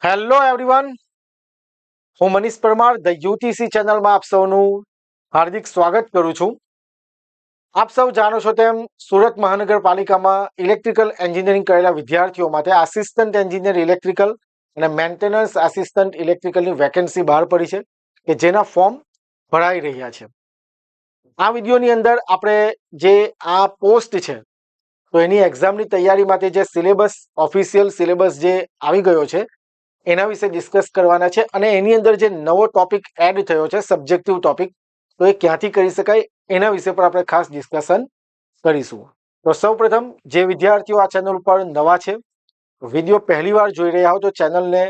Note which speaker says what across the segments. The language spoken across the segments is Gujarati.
Speaker 1: હેલો એવરીવન, હું મનીષ પરમાર ધ યુટીસી ચેનલમાં આપ સૌનું હાર્દિક સ્વાગત કરું છું. આપ સૌ જાણો છો તેમ સુરત મહાનગરપાલિકામાં ઇલેક્ટ્રિકલ એન્જિનિયરિંગ કરેલા વિદ્યાર્થીઓ માટે આસિસ્ટન્ટ એન્જિનિયર ઇલેક્ટ્રિકલ અને મેન્ટેનન્સ આસિસ્ટન્ટ ઇલેક્ટ્રિકલની વેકેન્સી બહાર પડી છે કે જેના ફોર્મ ભરાઈ રહ્યા છે. આ વિડીયોની અંદર આપણે જે આ પોસ્ટ છે તો એની એક્ઝામની તૈયારી માટે જે સિલેબસ ઓફિશિયલ સિલેબસ જે આવી ગયો છે એના વિશે ડિસ્કસ કરવાના છે અને એની અંદર જે નવો ટોપિક એડ થયો છે સબ્જેક્ટિવ ટોપિક, તો એ ક્યાંથી કરી શકાય એના વિશે પણ આપણે ખાસ ડિસ્કશન કરીશું. તો સૌપ્રથમ જે વિદ્યાર્થીઓ આ ચેનલ ઉપર નવા છે, વિડીયો પહેલી વાર જોઈ રહ્યા હો તો ચેનલને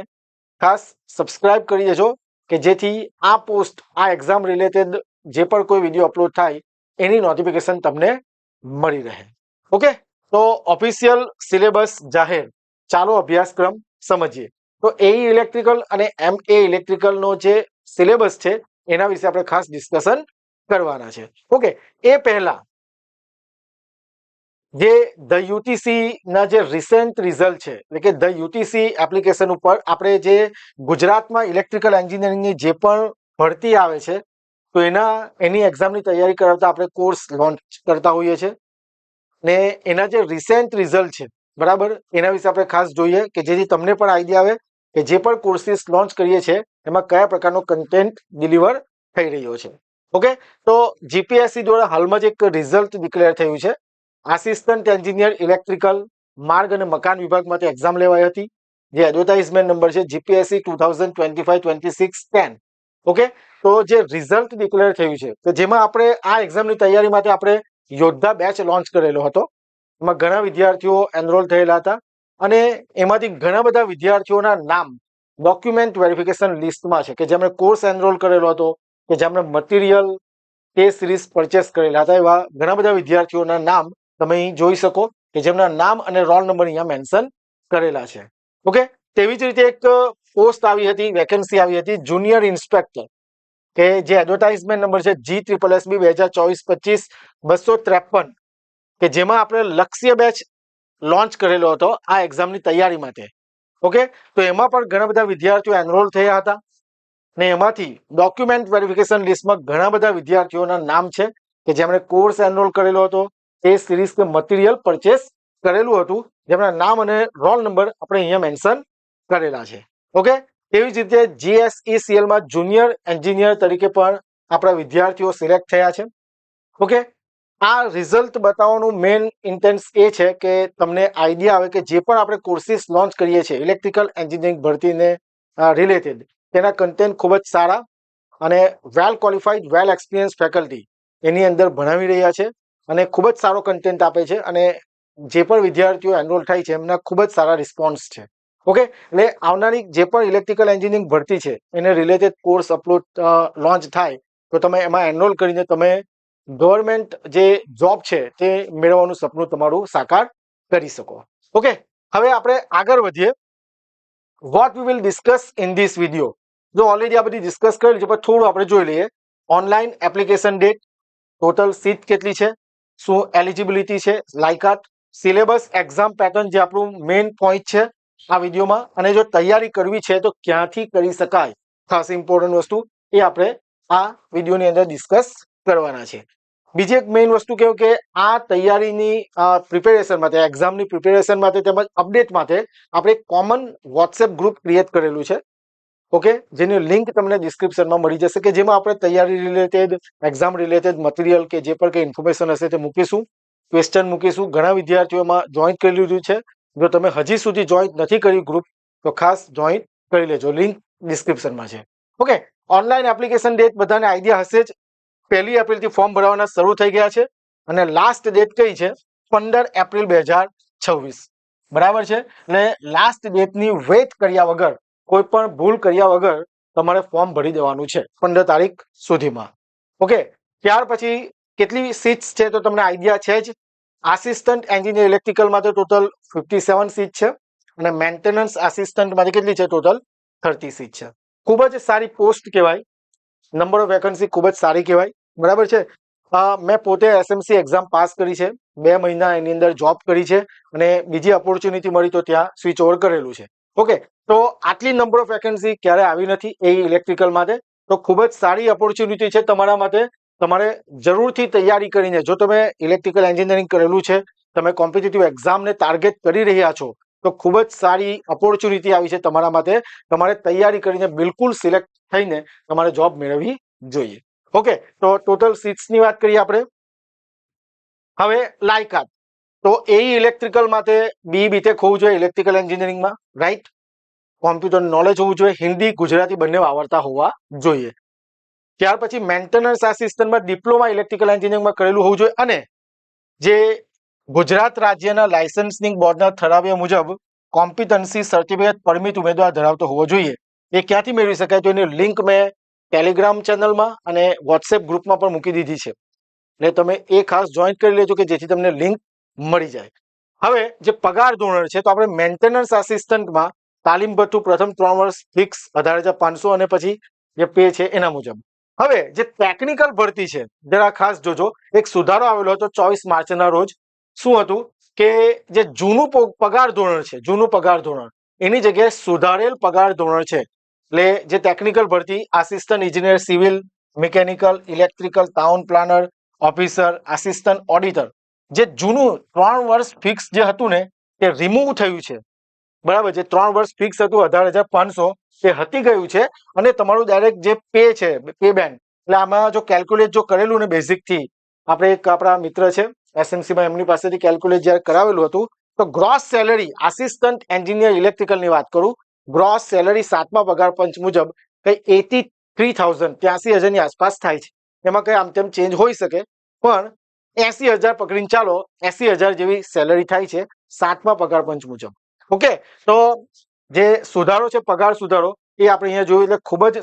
Speaker 1: ખાસ સબસ્ક્રાઇબ કરી દેજો કે જેથી આ પોસ્ટ આ એક્ઝામ રિલેટેડ જે પણ કોઈ વિડીયો અપલોડ થાય એની નોટિફિકેશન તમને મળી રહે. ઓકે, તો ઓફિશિયલ સિલેબસ જાહેર. ચાલો અભ્યાસક્રમ સમજીએ. તો એઈ ઇલેક્ટ્રિકલ અને MA ઇલેક્ટ્રિકલનો જે સિલેબસ છે એના વિશે આપણે ખાસ ડિસ્કશન કરવાના છે. ઓકે, એ પહેલા જે ધ યુટીસી ના જે રિસેન્ટ રિઝલ્ટ છે એટલે કે ધ યુટીસી એપ્લિકેશન ઉપર આપણે જે ગુજરાતમાં ઇલેક્ટ્રિકલ એન્જિનિયરિંગની જે પણ ભરતી આવે છે તો એની એક્ઝામની તૈયારી કરાવતા આપણે કોર્સ લોન્ચ કરતા હોઈએ છીએ ને એના જે રિસેન્ટ રિઝલ્ટ છે બરાબર એના વિશે આપણે ખાસ જોઈએ કે જેથી તમને પણ આઈડિયા આવે કે જે પણ કોર્સિસ લોન્ચ કરીએ છીએ એમાં કયા પ્રકારનો કન્ટેન્ટ ડિલિવર થઈ રહ્યો છે. ઓકે, તો જીપીએસસી દ્વારા હાલમાં જ એક રિઝલ્ટ ડિક્લેર થયું છે. આસિસ્ટન્ટ એન્જિનિયર ઇલેક્ટ્રિકલ માર્ગ અને મકાન વિભાગમાંથી એક્ઝામ લેવાઈ હતી, જે એડવર્ટાઇઝમેન્ટ નંબર છે જીપીએસસી 2025-26-10. ઓકે, તો જે રિઝલ્ટ ડિક્લેર થયું છે કે જેમાં આપણે આ એક્ઝામની તૈયારી માટે આપણે યોદ્ધા બેચ લોન્ચ કરેલો હતો. એમાં ઘણા વિદ્યાર્થીઓ એનરોલ થયેલા હતા અને એમાંથી ઘણા બધા વિદ્યાર્થીઓના નામ ડોક્યુમેન્ટ વેરિફિકેશન લિસ્ટમાં છે કે જેમણે કોર્સ એનરોલ કરેલો હતો, કે જેમણે મટીરિયલ તે સિરીઝ પરચેસ કરેલા હતા. એવા ઘણા બધા વિદ્યાર્થીઓના નામ તમે અહીં જોઈ શકો કે જેમના નામ અને રોલ નંબર અહીંયા મેન્શન કરેલા છે. ઓકે, તેવી જ રીતે એક પોસ્ટ આવી હતી, વેકેન્સી આવી હતી જુનિયર ઇન્સ્પેક્ટર, કે જે એડવર્ટાઇઝમેન્ટ નંબર છે G SSSB 2024-25-253, કે જેમાં આપણે લક્ષ્ય બેચ લોન્ચ કરેલો હતો આ એક્ઝામની તૈયારી માટે. ઓકે, તો એમાં પણ ઘણા બધા વિદ્યાર્થીઓ એનરોલ થયા હતા ને એમાંથી ડોક્યુમેન્ટ વેરિફિકેશન લિસ્ટમાં ઘણા બધા વિદ્યાર્થીઓના નામ છે કે જેમણે કોર્સ એનરોલ કરેલો હતો, તે સિરીઝ કે મટીરિયલ પરચેસ કરેલું હતું, જેમના નામ અને રોલ નંબર આપણે અહીંયા મેન્શન કરેલા છે. ઓકે, તેવી જ રીતે GSECL માં જુનિયર એન્જિનિયર તરીકે પણ આપણા વિદ્યાર્થીઓ સિલેક્ટ થયા છે. ઓકે, આ રિઝલ્ટ બતાવવાનું મેઇન ઇન્ટેન્સ એ છે કે તમને આઈડિયા આવે કે જે પણ આપણે કોર્સિસ લોન્ચ કરીએ છીએ ઇલેક્ટ્રિકલ એન્જિનિયરિંગ ભરતીને રિલેટેડ, તેના કન્ટેન્ટ ખૂબ જ સારા અને વેલ ક્વોલિફાઈડ વેલ એક્સપિરિયન્સ ફેકલ્ટી એની અંદર ભણાવી રહ્યા છે અને ખૂબ જ સારો કન્ટેન્ટ આપે છે અને જે પણ વિદ્યાર્થીઓ એનરોલ થાય છે એમના ખૂબ જ સારા રિસ્પોન્સ છે. ઓકે, એટલે આવનારી જે પણ ઇલેક્ટ્રિકલ એન્જિનિયરિંગ ભરતી છે એને રિલેટેડ કોર્સ અપલોડ લોન્ચ થાય તો તમે એમાં એનરોલ કરીને તમે ગવર્મેન્ટ જે જોબ છે તે મેળવવાનું સપનું તમારું સાકાર કરી શકો. ઓકે, હવે આપણે આગળ વધીએ. What we will discuss in this video. જો ઓલરેડી આ બધી ડિસ્કસ કરેલી છે પણ થોડું આપણે જોઈ લઈએ. Online application date, total seat કેટલી છે, શું એલિજિબિલિટી છે, લાયકાત, સિલેબસ, એક્ઝામ પેટર્ન જે આપણું મેઇન પોઈન્ટ છે આ વિડીયોમાં, અને જો તૈયારી કરવી છે તો ક્યાંથી કરી શકાય, ખાસ ઇમ્પોર્ટન્ટ વસ્તુ એ આપણે આ વિડીયોની અંદર ડિસ્કસ કરવાના છે. બીજી એક મેઇન વસ્તુ કેવું કે આ તૈયારીની પ્રિપેરેશન માટે, એક્ઝામની પ્રિપેરેશન માટે તેમજ અપડેટ માટે આપણે કોમન વોટ્સએપ ગ્રુપ ક્રિએટ કરેલું છે. ઓકે, જેની લિંક તમને ડિસ્ક્રિપ્શનમાં મળી જશે કે જેમાં આપણે તૈયારી રિલેટેડ, એક્ઝામ રિલેટેડ મટીરિયલ કે જે પણ કંઈ ઇન્ફોર્મેશન હશે તે મૂકીશું, ક્વેશ્ચન મૂકીશું. ઘણા વિદ્યાર્થીઓમાં જોઈન કરી લીધું છે. જો તમે હજી સુધી જોઈન નથી કર્યું ગ્રુપ તો ખાસ જોઈન કરી લેજો, લિંક ડિસ્ક્રિપ્શનમાં છે. ઓકે, ઓનલાઈન એપ્લિકેશન ડેટ બધાને આઈડિયા હશે જ. 1 એપ્રિલથી ફોર્મ ભરવાના શરૂ થઈ ગયા છે અને લાસ્ટ ડેટ કઈ છે? 15 એપ્રિલ 2026. બરાબર છે, એટલે લાસ્ટ ડેટની વેટ કર્યા વગર, કોઈ પણ ભૂલ કર્યા વગર તમારે ફોર્મ ભરી દેવાનું છે 15 તારીખ સુધીમાં. ઓકે, ત્યાર પછી કેટલી સીટ્સ છે તો તમને આઈડિયા છે જ. આસિસ્ટન્ટ એન્જિનિયર ઇલેક્ટ્રિકલમાં તો ટોટલ 57 સીટ છે અને મેન્ટેનન્સ આસિસ્ટન્ટમાંથી કેટલી છે? ટોટલ 30 સીટ છે. ખૂબ જ સારી પોસ્ટ કહેવાય, નંબર ઓફ વેકન્સી ખૂબ જ સારી કહેવાય. બરાબર છે, મેં પોતે એસએમસી એક્ઝામ પાસ કરી છે, 2 મહિના એની અંદર જોબ કરી છે અને બીજી ઓપોર્ચ્યુનિટી મળી તો ત્યાં સ્વિચ ઓવર કરેલું છે. ઓકે, તો આટલી નંબર ઓફ વેકેન્સી ક્યારે આવી નથી એ ઇલેક્ટ્રિકલ માટે. તો ખૂબ જ સારી ઓપોર્ચ્યુનિટી છે તમારા માટે. તમારે જરૂરથી તૈયારી કરીને, જો તમે ઇલેક્ટ્રિકલ એન્જિનિયરિંગ કરેલું છે, તમે કોમ્પિટિટિવ એક્ઝામને ટાર્ગેટ કરી રહ્યા છો, તો ખૂબ જ સારી ઓપોર્ચ્યુનિટી આવી છે તમારા માટે. તમારે તૈયારી કરીને બિલકુલ સિલેક્ટ થઈને તમારે જોબ મેળવવી જોઈએ. ઓકે, તો ટોટલ સીટ્સની વાત કરીએ આપણે. હવે લાયકાત, તો એ ઇલેક્ટ્રિકલ માટે બીટેક હોવું જોઈએ ઇલેક્ટ્રિકલ એન્જિનિયરિંગમાં, રાઈટ. કોમ્પ્યુટર નોલેજ હોવું જોઈએ, હિન્દી ગુજરાતી બંને આવડતા હોવા જોઈએ. ત્યાર પછી મેન્ટેનન્સ આસિસ્ટન્ટમાં ડિપ્લોમા ઇલેક્ટ્રિકલ એન્જિનિયરિંગમાં કરેલું હોવું જોઈએ અને જે ગુજરાત રાજ્યના લાયસન્સિંગ બોર્ડના ઠરાવ્યા મુજબ કોમ્પિટન્સી સર્ટિફિકેટ પરમિટ ઉમેદવાર ધરાવતો હોવો જોઈએ. એ ક્યાંથી મેળવી શકાય? તો એની લિંક મેં ટેલિગ્રામ ચેનલમાં અને વોટ્સએપ ગ્રુપમાં પણ મૂકી દીધી છે, એટલે તમે એ ખાસ જોઈન કરી લેજો કે જેથી તમને લિંક મળી જાય. હવે જે પગાર ધોરણ છે, તો આપણે મેન્ટેનન્સ આસિસ્ટન્ટમાં તાલીમ ભથ્થું પ્રથમ 3 વર્ષ ફિક્સ 18,500 અને પછી જે પે છે એના મુજબ. હવે જે ટેકનિકલ ભરતી છે, જરા ખાસ જોજો, એક સુધારો આવેલો હતો 24 માર્ચના રોજ. શું હતું કે જે જૂનું પગાર ધોરણ છે, જૂનું પગાર ધોરણ એની જગ્યાએ સુધારેલ પગાર ધોરણ છે. એટલે જે ટેકનિકલ ભરતી આસિસ્ટન્ટ ઇજનેર civil, mechanical, electrical, town planar, officer, assistant auditor, જે જૂનું 3 વર્ષ ફિક્સ જે હતું ને તે રિમૂવ થયું છે. બરાબર, જે 3 વર્ષ ફિક્સ હતું 18,500 તે હટી ગયું છે અને તમારું ડાયરેક્ટ જે પે છે, પે બેન્ડ, એટલે આમાં જો કેલ્ક્યુલેટ જો કરેલું ને બેઝિક થી, આપણે એક આપણા મિત્ર છે એસએમસીમાં, એમની પાસેથી કેલ્ક્યુલેટ જ્યારે કરાવેલું હતું, તો ગ્રોસ સેલરી આસિસ્ટન્ટ એન્જિનિયર ઇલેક્ટ્રિકલની વાત કરું, ગ્રોસ સેલરી 7મા પગાર પંચ મુજબ કઈ 83,000 83,000ની આસપાસ થાય છે. એમાં કઈ આમ તેમ ચેન્જ હોઈ શકે, પણ 80,000 પકડીને ચાલો, 80,000 જેવી સેલરી થાય છે 7મા પગાર પંચ મુજબ. ઓકે, તો જે સુધારો છે, પગાર સુધારો, એ આપણે અહીંયા જોયું એટલે ખૂબ જ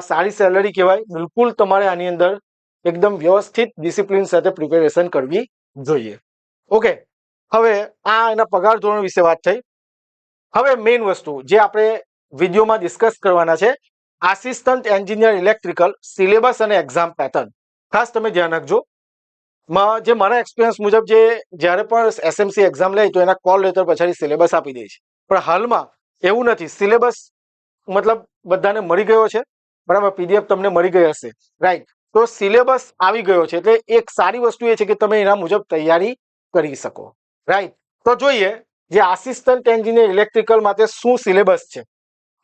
Speaker 1: સારી સેલરી કહેવાય. બિલકુલ તમારે આની અંદર એકદમ વ્યવસ્થિત ડિસિપ્લિન સાથે પ્રિપેરેશન કરવી જોઈએ. ઓકે, હવે આ એના પગાર ધોરણ વિશે વાત થઈ. હવે મેઇન વસ્તુ જે આપણે વિડીયોમાં ડિસ્કસ કરવાના છે, આસિસ્ટન્ટ એન્જિનિયર ઇલેક્ટ્રિકલ સિલેબસ અને એક્ઝામ પેટર્ન. ખાસ તમે ધ્યાન રાખજો. જે મારા એક્સપિરિયન્સ મુજબ જે જ્યારે પણ એસએમસી એક્ઝામ લે તો એના કોલ લેટર પછી સિલેબસ આપી દે છે, પણ હાલમાં એવું નથી. સિલેબસ મતલબ બધાને મળી ગયો છે, બરાબર, પીડીએફ તમને મળી ગઈ હશે, રાઈટ. તો સિલેબસ આવી ગયો છે, એટલે એક સારી વસ્તુ એ છે કે તમે એના મુજબ તૈયારી કરી શકો, રાઈટ. તો જોઈએ જે આસિસ્ટન્ટ એન્જિનિયર ઇલેક્ટ્રિકલ માટે શું સિલેબસ છે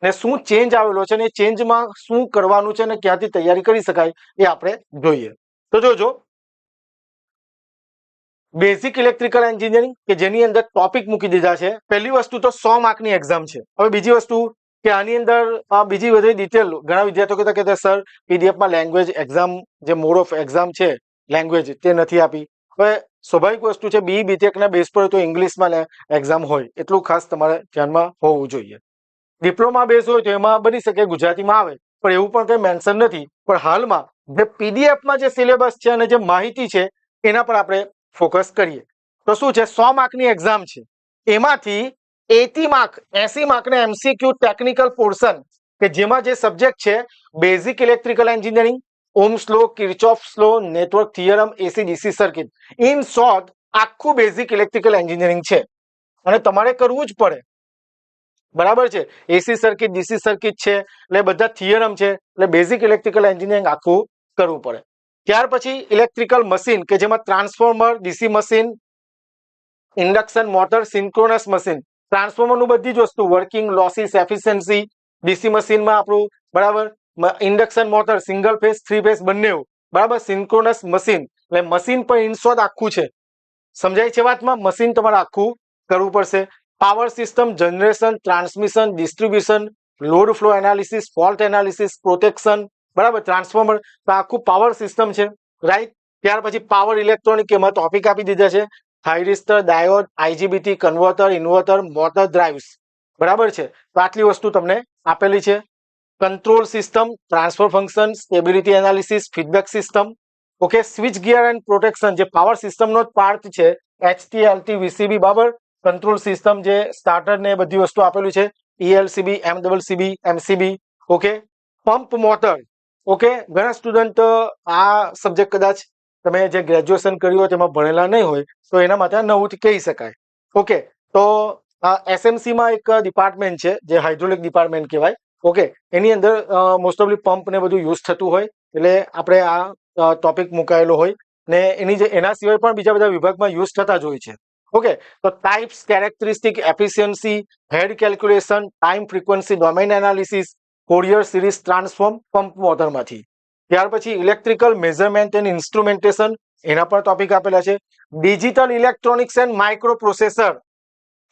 Speaker 1: ને શું ચેન્જ આવેલો છે ને ચેન્જમાં શું કરવાનું છે ને ક્યાંથી તૈયારી કરી શકાય એ આપણે જોઈએ. તો જોજો, બેઝિક ઇલેક્ટ્રિકલ એન્જિનિયરિંગ કે જેની અંદર ટોપિક મૂકી દીધા છે. પહેલી વસ્તુ તો 100 માર્કની એક્ઝામ છે. હવે બીજી વસ્તુ કે આની અંદર બીજી બધી ડિટેલ ઘણા વિદ્યાર્થીઓ કહેતા સર પીડીએફમાં લેંગ્વેજ એક્ઝામ, જે મોડ ઓફ એક્ઝામ છે લેંગ્વેજ, તે નથી આપી. હવે સ્વાભાવિક વસ્તુ છે, બીટેકના બેઝ પર તો ઇંગ્લિશમાં એક્ઝામ હોય, એટલું ખાસ તમારે ધ્યાનમાં હોવું જોઈએ. ડિપ્લોમા બેઝ હોય તો એમાં બની શકે ગુજરાતીમાં આવે, પણ એવું પણ કંઈ મેન્શન નથી. પણ હાલમાં જે પીડીએફમાં જે સિલેબસ છે અને જે માહિતી છે એના પર આપણે ફોકસ કરીએ. તો શું છે, 100 માર્કની એક્ઝામ છે, એમાંથી 80 માર્ક 80 માર્કના એમસીક્યુ ટેકનિકલ પોર્શન, કે જેમાં જે સબ્જેક્ટ છે basic electrical engineering, ohm's law, Kirchhoff's law, network theorem, AC DC circuit, in short આખું બેઝિક ઇલેક્ટ્રિકલ એન્જિનિયરિંગ છે અને તમારે કરવું જ પડે, બરાબર છે. એસી સર્કિટ, ડીસી સર્કિટ છે, એટલે બધા થિયરમ છે, એટલે બેઝિક ઇલેક્ટ્રિકલ એન્જિનિયરિંગ આખું કરવું પડે. ત્યાર પછી ઇલેક્ટ્રિકલ મશીન, કે જેમાં transformer, DC machine, induction motor, synchronous machine, ટ્રાન્સફોર્મરનું બધી જ વસ્તુ, વર્કિંગ, લોસીસ, એફિશિયન્સી, ડીસી મશીનમાં આપણું, બરાબર, induction motor single phase, 3 phase બંને, બરાબર, સિન્ક્રોનસ મશીન, એટલે મશીન પણ ઇનશોર્ટ આખું છે. સમજાય છે વાતમાં? મશીન તમારે આખું કરવું પડશે. Power system, generation, transmission, distribution, load flow analysis, fault analysis, protection, બરાબર, ટ્રાન્સફોર્મર, તો આખું પાવર સિસ્ટમ છે, રાઈટ. ત્યાર પછી પાવર ઇલેક્ટ્રોનિક, એમાં ટોપિક આપી દીધા છે, thyristor, diode, IGBT, converter, inverter, motor drives, બરાબર છે. તો આટલી વસ્તુ તમને આપેલી છે. Control system, transfer function, stability analysis, feedback system, okay, switch gear and protection, જે પાવર સિસ્ટમનો જ પાર્ટ છે, એચટી, એલટી, વીસીબી, બરાબર, કંટ્રોલ સિસ્ટમ, જે સ્ટાર્ટર ને બધી વસ્તુ આપેલું છે, ELCB, M double C B, MCB, okay. Pump motor, okay, ઘણા સ્ટુડન્ટ આ સબ્જેક્ટ કદાચ તમે જે ગ્રેજ્યુએશન કર્યું હોય તેમાં ભણેલા નહીં હોય તો એના માટે 9 કહી શકાય. ઓકે, તો એસએમસીમાં એક ડિપાર્ટમેન્ટ છે જે હાઇડ્રોલિક ડિપાર્ટમેન્ટ કહેવાય. ઓકે, એની અંદર મોસ્ટ ઓફલી પંપ ને બધું યુઝ થતું હોય, એટલે આપણે આ ટોપિક મુકાયેલો હોય ને એના સિવાય પણ બીજા બધા વિભાગમાં યુઝ થતા જ હોય છે. ઓકે, તો types, characteristic, efficiency, head calculation, time frequency, domain analysis, Fourier series transform pump મોટરમાંથી. ત્યાર પછી ઇલેક્ટ્રિકલ મેઝરમેન્ટ એન્ડ ઇન્સ્ટ્રુમેન્ટેશન, એના પર ટોપિક આપેલા છે. Digital electronics and micro processor,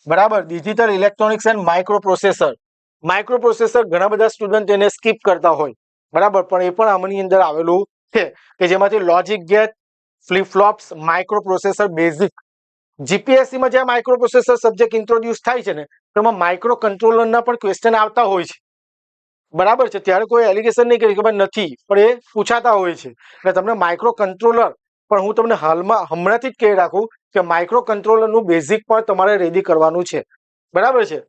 Speaker 1: બરાબર, digital electronics and micro processor ઘણા બધા સ્ટુડન્ટ એને સ્કીપ કરતા હોય, બરાબર, પણ એ પણ આમની અંદર આવેલું છે કે જેમાંથી logic gate, flip flops, microprocessor basic. GPSC માં જે માઇક્રો પ્રોસેસર સબ્જેક્ટ ઇન્ટ્રોડ્યુસ થાય છે ને, તેમાં માઇક્રો કંટ્રોલરના પણ ક્વેશ્ચન આવતા હોય છે, બરાબર છે. ત્યારે કોઈ એલિગેશન નહીં કરી કે ભાઈ નથી, પણ એ પૂછાતા હોય છે. એટલે તમને માઇક્રો કંટ્રોલર પણ હું તમને હમણાંથી જ કહી રાખું કે માઇક્રો કંટ્રોલરનું બેઝિક પણ તમારે રેડી કરવાનું છે, બરાબર છે.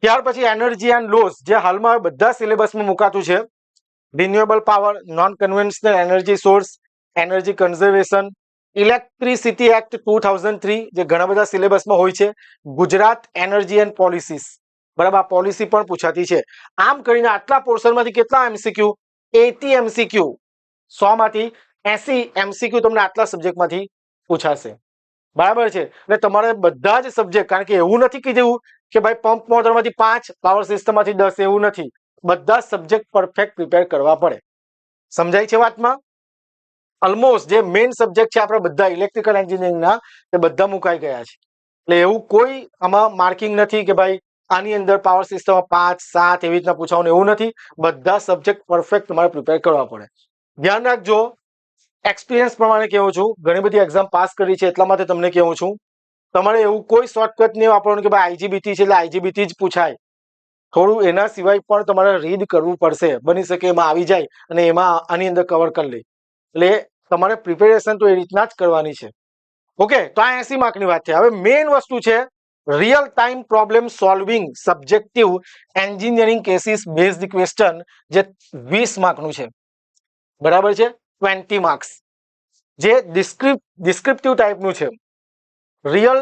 Speaker 1: ત્યાર પછી એનર્જી એન્ડ લોસ, જે હાલમાં બધા સિલેબસમાં મુકાતું છે. Renewable power, non conventional energy source, energy conservation, electricity act 2003 જે ઘણા બધા સિલેબસમાં હોય છે. ગુજરાત એનર્જી એન્ડ પોલિસીસ, બરાબર, આ પોલિસી પણ પૂછાતી છે. આમ કરીને આટલા પોર્શનમાંથી કેટલા એમસીક્યુ? 80 એમસીક્યુ, 100 માંથી 80 એમસીક્યુ તમને આટલા સબ્જેક્ટમાંથી પૂછાશે, બરાબર છે. એટલે તમારે બધા જ સબ્જેક્ટ, કારણ કે એવું નથી કીધું કે ભાઈ પંપ મોટરમાંથી 5, પાવર સિસ્ટમમાંથી 10, એવું નથી. બધા સબ્જેક્ટ પરફેક્ટ પ્રિપેર કરવા પડે. સમજાય છે વાતમાં? ઓલમોસ્ટ જે મેઇન સબ્જેક્ટ છે આપણે બધા ઇલેક્ટ્રિકલ એન્જિનિયરિંગના, તે બધા મુકાઈ ગયા છે. એટલે એવું કોઈ આમાં માર્કિંગ નથી કે ભાઈ આની અંદર પાવર સિસ્ટમમાં 5, 7 એવી રીતના પૂછવાનું, એવું નથી. બધા સબ્જેક્ટ પરફેક્ટ તમારે પ્રિપેર કરવા પડે. ધ્યાન રાખજો, એક્સપિરિયન્સ પ્રમાણે કહું છું, ઘણી બધી એક્ઝામ પાસ કરી છે એટલા માટે તમને કહું છું, તમારે એવું કોઈ શોર્ટકટ નહીં વાપરવાનું કે ભાઈ આઈજીબીટી છે એટલે આઈજીબીટી જ પૂછાય. થોડું એના સિવાય પણ તમારે રીડ કરવું પડશે. બની શકે એમાં આવી જાય અને એમાં આની અંદર કવર કરી લે. એટલે તમારે પ્રિપેરેશન તો એ રીતના જ કરવાની છે. ઓકે, તો આ 80 માર્કની વાત છે. હવે મેઇન વસ્તુ છે real time problem solving subjective engineering cases based question, જે 20 માર્કનું છે, બરાબર છે. 20 માર્ક્સ જે ડિસ્ક્રિપ્ટિવ ટાઈપનું છે. રિયલ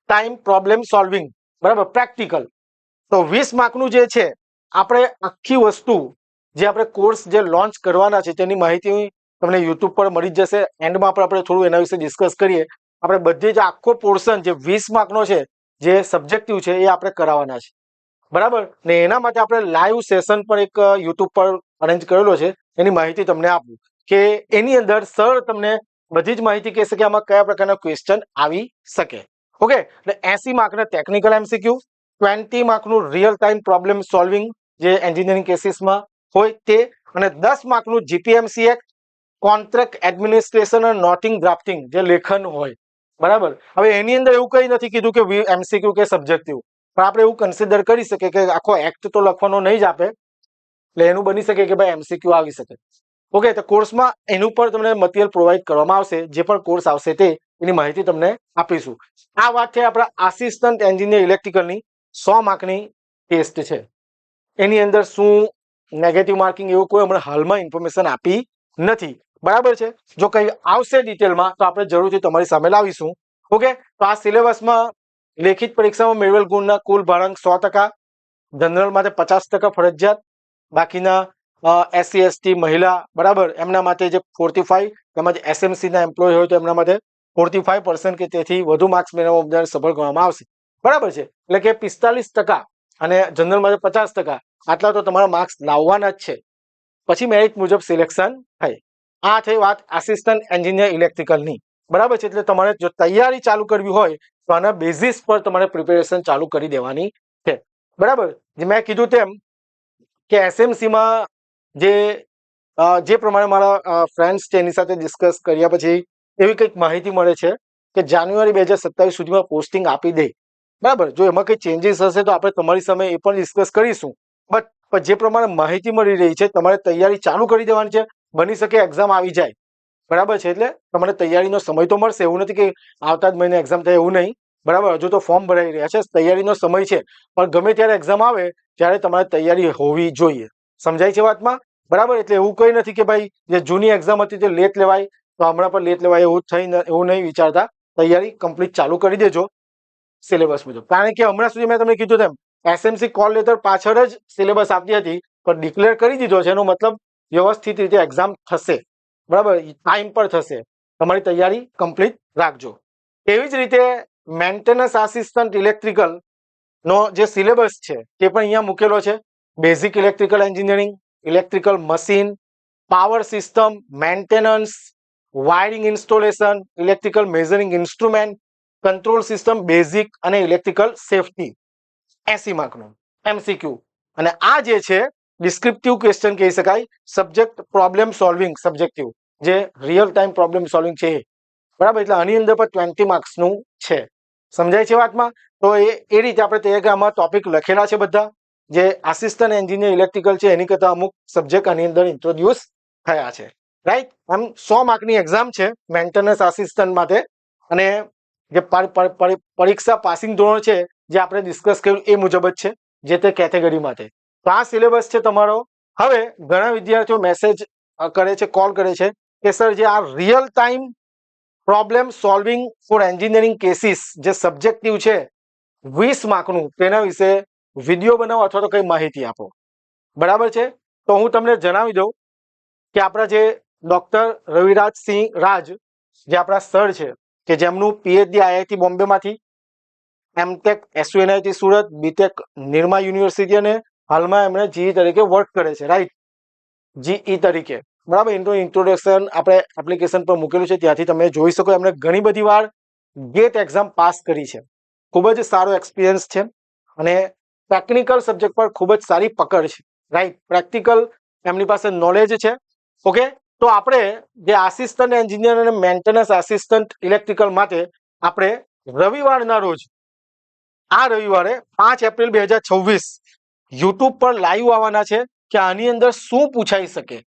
Speaker 1: ટાઈમ પ્રોબ્લેમ સોલ્વિંગ, બરાબર, પ્રેક્ટિકલ. તો 20 માર્કનું જે છે, આપણે આખી વસ્તુ જે આપણે કોર્સ જે લોન્ચ કરવાના છે તેની માહિતી તમને યુટ્યુબ પર મળી જશે. એન્ડમાં આપણે થોડું એના વિશે ડિસ્કસ કરીએ. આપણે બધી જ આખો પોર્શન જે 20 માર્કનો છે, જે સબ્જેક્ટિવ છે, એ આપણે કરાવવાના છે, બરાબર. ને એના માટે આપણે લાઈવ સેશન પણ એક યુટ્યુબ પર અરેન્જ કરેલો છે. એની માહિતી તમને આપું કે એની અંદર સર તમને બધી જ માહિતી કહેશે કે આમાં કયા પ્રકારના ક્વેશ્ચન આવી શકે. ઓકે, એટલે 80 માર્કના ટેકનિકલ એમસીક્યુ, 20 માર્કનું રિયલ ટાઈમ પ્રોબ્લેમ સોલ્વિંગ જે એન્જિનિયરિંગ કેસીસમાં હોય તે, અને 10 માર્કનું જીપીએમસી એક્ટ, કોન્ટ્રાક્ટ એડમિનિસ્ટ્રેશન અને નોટિંગ ડ્રાફ્ટિંગ જે લેખન હોય, બરાબર. હવે એની અંદર એવું કંઈ નથી કીધું કે એમસીક્યુ કે સબ્જેક્ટિવ, પણ આપણે એવું કન્સિડર કરી શકીએ કે આખો એક્ટ તો લખવાનો નહીં જ આપે, એટલે એનું બની શકે કે ભાઈ એમસીક્યુ આવી શકે. ઓકે, તો કોર્સમાં એનું પર તમને મટીરિયલ પ્રોવાઈડ કરવામાં આવશે. જે પણ કોર્સ આવશે તે એની માહિતી તમને આપીશું. આ વાત છે આપણા આસિસ્ટન્ટ એન્જિનિયર ઇલેક્ટ્રિકલની 100 માર્કની ટેસ્ટ છે. એની અંદર શું નેગેટિવ માર્કિંગ એવું કોઈ હમણાં હાલમાં ઇન્ફોર્મેશન આપી નથી, બરાબર છે. જો કંઈ આવશે ડિટેલમાં તો આપણે જરૂરથી તમારી સામે લાવીશું. ઓકે, તો આ સિલેબસમાં લેખિત પરીક્ષામાં મેળવેલ ગુણના કુલ ભારાંક 100%, જનરલ માટે 50% ફરજિયાત, બાકીના એસસી એસટી મહિલા, બરાબર, એમના માટે જે 45, તેમજ એસએમસીના એમ્પ્લોય હોય તો એમના માટે 45% કે તેથી વધુ માર્ક્સ મેળવવા સફળ ગણવામાં આવશે, બરાબર છે. એટલે કે 45% અને જનરલ માટે 50%, આટલા તો તમારા માર્ક્સ લાવવાના જ છે. પછી મેરિટ મુજબ સિલેક્શન થાય. આ થઈ વાત આસિસ્ટન્ટ એન્જિનિયર ઇલેક્ટ્રિકલની, બરાબર છે. એટલે તમારે જો તૈયારી ચાલુ કરવી હોય તો આના બેઝિસ પર તમારે પ્રિપેરેશન ચાલુ કરી દેવાની છે, બરાબર. જે મેં કીધું તેમ કે એસએમસીમાં જે પ્રમાણે મારા ફ્રેન્ડ્સ છે એની સાથે ડિસ્કસ કર્યા પછી એવી કંઈક માહિતી મળે છે કે જાન્યુઆરી 2027 સુધીમાં પોસ્ટિંગ આપી દે, બરાબર. જો એમાં કંઈ ચેન્જીસ હશે તો આપણે તમારી સામે એ પણ ડિસ્કસ કરીશું. બટ જે પ્રમાણે માહિતી મળી રહી છે, તમારે તૈયારી ચાલુ કરી દેવાની છે. બની શકે એક્ઝામ આવી જાય, બરાબર છે. એટલે તમને તૈયારીનો સમય તો મળશે. એવું નથી કે આવતા જ મહિને એક્ઝામ થાય, એવું નહીં, બરાબર. હજુ તો ફોર્મ ભરાઈ રહ્યા છે, તૈયારીનો સમય છે. પણ ગમે ત્યારે એક્ઝામ આવે ત્યારે તમારે તૈયારી હોવી જોઈએ. સમજાય છે વાતમાં, બરાબર. એટલે એવું કંઈ નથી કે ભાઈ જે જૂની એક્ઝામ હતી તે લેટ લેવાય, તો હમણાં પણ લેટ લેવાય એવું નહીં વિચારતા, તૈયારી કમ્પ્લીટ ચાલુ કરી દેજો સિલેબસ મુજબ. કારણ કે હમણાં સુધી મેં તમને કીધું તેમ એસએમસી કોલ લેટર પાછળ જ સિલેબસ આપતી હતી, પણ ડિક્લેર કરી દીધો છે એનો મતલબ વ્યવસ્થિત રીતે એક્ઝામ થશે, બરાબર, ટાઈમ પર થશે. તમારી તૈયારી કમ્પ્લીટ રાખજો. એવી જ રીતે મેન્ટેનન્સ આસિસ્ટન્ટ ઇલેક્ટ્રિકલ નો જે સિલેબસ છે તે પણ અહીંયા મૂકેલો છે. Basic electrical engineering, electrical machine, power system, maintenance, wiring installation, electrical measuring instrument, control system basic અને ઇલેક્ટ્રિકલ સેફટી, 80 માર્કનું MCQ. અને આ જે છે ડિસ્ક્રિપ્ટિવ ક્વેશ્ચન કહી શકાય, સબ્જેક્ટ પ્રોબ્લેમ સોલ્વિંગ સબ્જેક્ટિવ, જે રિયલ ટાઈમ પ્રોબ્લેમ સોલ્વિંગ છે, બરાબર. એટલે આની અંદર પણ 20 માર્ક્સનું છે. સમજાય છે વાતમાં? તો એ રીતે આપણે તૈયાર આમાં ટોપિક લખેલા છે બધા, જે આસિસ્ટન્ટ એન્જિનિયર ઇલેક્ટ્રિકલ છે એની કરતા અમુક સબ્જેક્ટ આની અંદર ઇન્ટ્રોડ્યુસ થયા છે, રાઈટ. આમ 100 માર્કની એક્ઝામ છે મેન્ટેનન્સ આસિસ્ટન્ટ માટે. અને જે પરીક્ષા પાસિંગ ધોરણ છે જે આપણે ડિસ્કસ કર્યું એ મુજબ જ છે, જે તે કેટેગરી માટે. તો આ સિલેબસ છે તમારો. હવે ઘણા વિદ્યાર્થીઓ મેસેજ કરે છે, કોલ કરે છે કે સર જે આ real time problem solving for engineering cases જે સબ્જેક્ટિવ છે 20 માર્કનું, તેના વિશે વિડીયો બનાવો અથવા તો કઈ માહિતી આપો, બરાબર છે. તો હું તમને જણાવી દઉં કે આપણા જે ડોક્ટર રવિરાજસિંહ રાજ, જે આપણા સર છે, કે જેમનું PhD IIT બોમ્બેમાંથી, MTech SUNIT Surat, BTech Nirma university, અને હાલમાં એમણે GE તરીકે વર્ક કરે છે, રાઈટ, GE તરીકે, બરાબર. ઇન્ટ્રોડક્શન આપણે એપ્લિકેશન પર મૂકેલું છે, ત્યાંથી તમે જોઈ શકો. એમણે ઘણી બધી વાર ગેટ એક્ઝામ પાસ કરી છે, ખૂબ જ સારો એક્સપિરિયન્સ છે, અને ટેકનિકલ સબ્જેક્ટ પર ખૂબ જ સારી પકડ છે, રાઈટ. પ્રેક્ટિકલ એમની પાસે નોલેજ છે, ઓકે. તો આપણે જે આસિસ્ટન્ટ એન્જિનિયર અને મેન્ટેનન્સ આસિસ્ટન્ટ ઇલેક્ટ્રિકલ માટે આપણે રવિવારના રોજ, આ રવિવારે 5 એપ્રિલ 2026 યુટ્યુબ પર લાઈવ આવવાના છે કે આની અંદર શું પૂછાઈ શકે.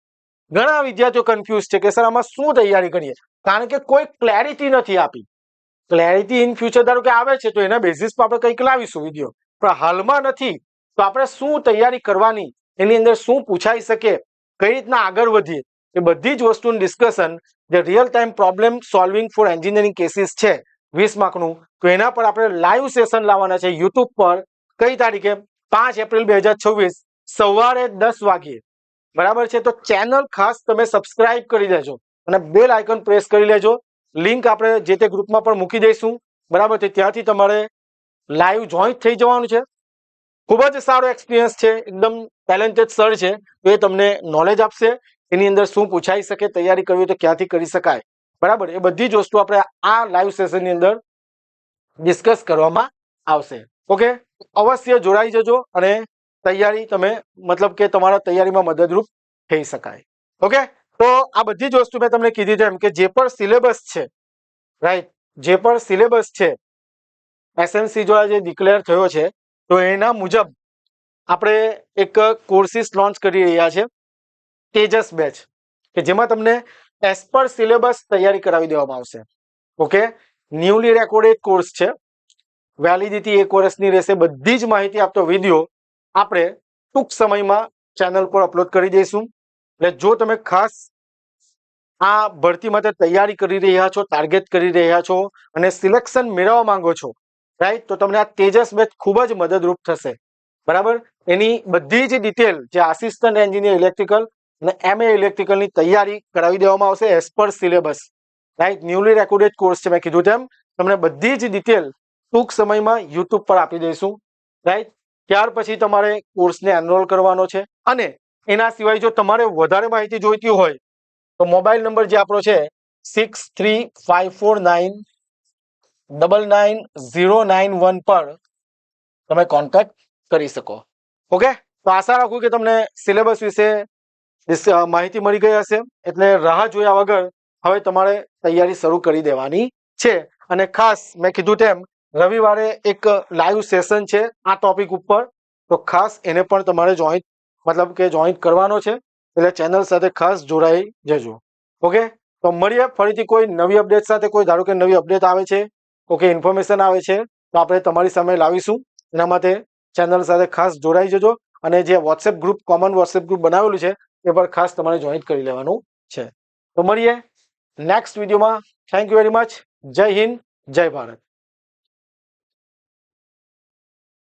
Speaker 1: ઘણા વિદ્યાર્થીઓ કન્ફ્યુઝ છે કે સર આમાં શું તૈયારી કરીએ, કારણ કે કોઈ ક્લેરિટી નથી આપી. ક્લેરિટી ઇન ફ્યુચર ધારો કે આવે છે તો એના બેઝિસ પર આપણે કંઈક લાવીશું વિડીયો, પણ હાલમાં નથી. તો આપણે શું તૈયારી કરવાની, એની અંદર શું પૂછાઈ શકે, કઈ રીતના આગળ વધીએ, એ બધી જ વસ્તુનું ડિસ્કશન જે real time problem solving for engineering cases છે 20 માર્કનું, તો એના પર આપણે લાઈવ સેશન લાવવાના છે યુટ્યુબ પર. કઈ તારીખે? 5 એપ્રિલ 2026 સવારે 10 વાગ્યે, બરાબર છે. તો ચેનલ ખાસ તમે સબસ્ક્રાઇબ કરી દેજો અને બેલ આઇકન પ્રેસ કરી લેજો. લિંક આપણે જે તે ગ્રુપમાં પણ મૂકી દઈશું, બરાબર છે. ત્યાંથી તમારે લાઈવ જોઈન્ટ થઈ જવાનું છે. ખૂબ જ સારો એક્સપિરિયન્સ છે, એકદમ ટેલેન્ટેડ સર છે, તો એ તમને નોલેજ આપશે. એની અંદર શું પૂછાઈ શકે, તૈયારી કરવી હોય તો ક્યાંથી કરી શકાય, બરાબર. એ બધી જ વસ્તુ આપણે આ લાઈવ સેશનની અંદર ડિસ્કસ કરવામાં આવશે, ઓકે. અવશ્ય જોડાઈ જજો અને તૈયારી તમે મતલબ કે તમારા તૈયારીમાં મદદરૂપ થઈ શકાય, ઓકે. તો આ બધી જ વસ્તુ મેં તમને કીધી તેમ કે જે પણ સિલેબસ છે, રાઈટ, જે પણ સિલેબસ છે SNC દ્વારા જે ડિક્લેર થયો છે, તો એના મુજબ આપણે એક કોર્સિસ લોન્ચ કરી રહ્યા છે, તેજસ બેચ, કે જેમાં તમને એઝ પર સિલેબસ તૈયારી કરાવી દેવામાં આવશે, ઓકે. ન્યુલી રેકોર્ડેડ કોર્સ છે, વેલિડિટી 1 વર્ષની રહેશે. બધી જ માહિતી આપતો વિડીયો આપણે ટૂંક સમયમાં ચેનલ પર અપલોડ કરી દઈશું. એટલે જો તમે ખાસ આ ભરતી માટે તૈયારી કરી રહ્યા છો, ટાર્ગેટ કરી રહ્યા છો અને સિલેક્શન મેળવવા માંગો છો, રાઈટ, તો તમને આ તેજસ બેચ ખૂબ જ મદદરૂપ થશે, બરાબર. એની બધી જ ડિટેલ જે આસિસ્ટન્ટ એન્જિનિયર ઇલેક્ટ્રિકલ અને MA ઇલેક્ટ્રિકલની તૈયારી કરાવી દેવામાં આવશે as per syllabus, right. Newly recorded course છે, મેં કીધું તેમ તમને બધી જ ડિટેલ ટૂંક સમયમાં યુટ્યુબ પર આપી દઈશું, રાઈટ. ત્યાર પછી તમારે કોર્સને એનરોલ કરવાનો છે. અને એના સિવાય જો તમારે વધારે માહિતી જોઈતી હોય તો મોબાઈલ નંબર જે આપણો છે 6354999091 પર તમે કોન્ટેક્ટ કરી શકો, ઓકે. તો આશા રાખું કે તમને સિલેબસ વિશે માહિતી મળી ગઈ હશે. એટલે રાહ જોયા વગર હવે તમારે તૈયારી શરૂ કરી દેવાની છે. અને ખાસ મેં કીધું તેમ રવિવારે એક લાઈવ સેશન છે આ ટોપિક ઉપર, તો ખાસ એને પણ તમારે જોઈન્ટ કરવાનો છે. એટલે ચેનલ સાથે ખાસ જોડાઈ જજો, ઓકે. તો મળીએ ફરીથી કોઈ નવી અપડેટ સાથે. કોઈ ધારો કે નવી અપડેટ આવે છે, ઓકે, ઇન્ફોર્મેશન આવે છે, તો આપણે તમારી સામે લાવીશું. એના માટે ચેનલ સાથે ખાસ જોડાઈ જજો. અને જે WhatsApp group, common WhatsApp group બનાવેલું છે એ પર ખાસ તમારે જોઈન્ટ કરી લેવાનું છે. તો મળીએ. નેક્સ્ટ વિડીયોમાં. Thank you very much. જય હિન્દ, જય ભારત.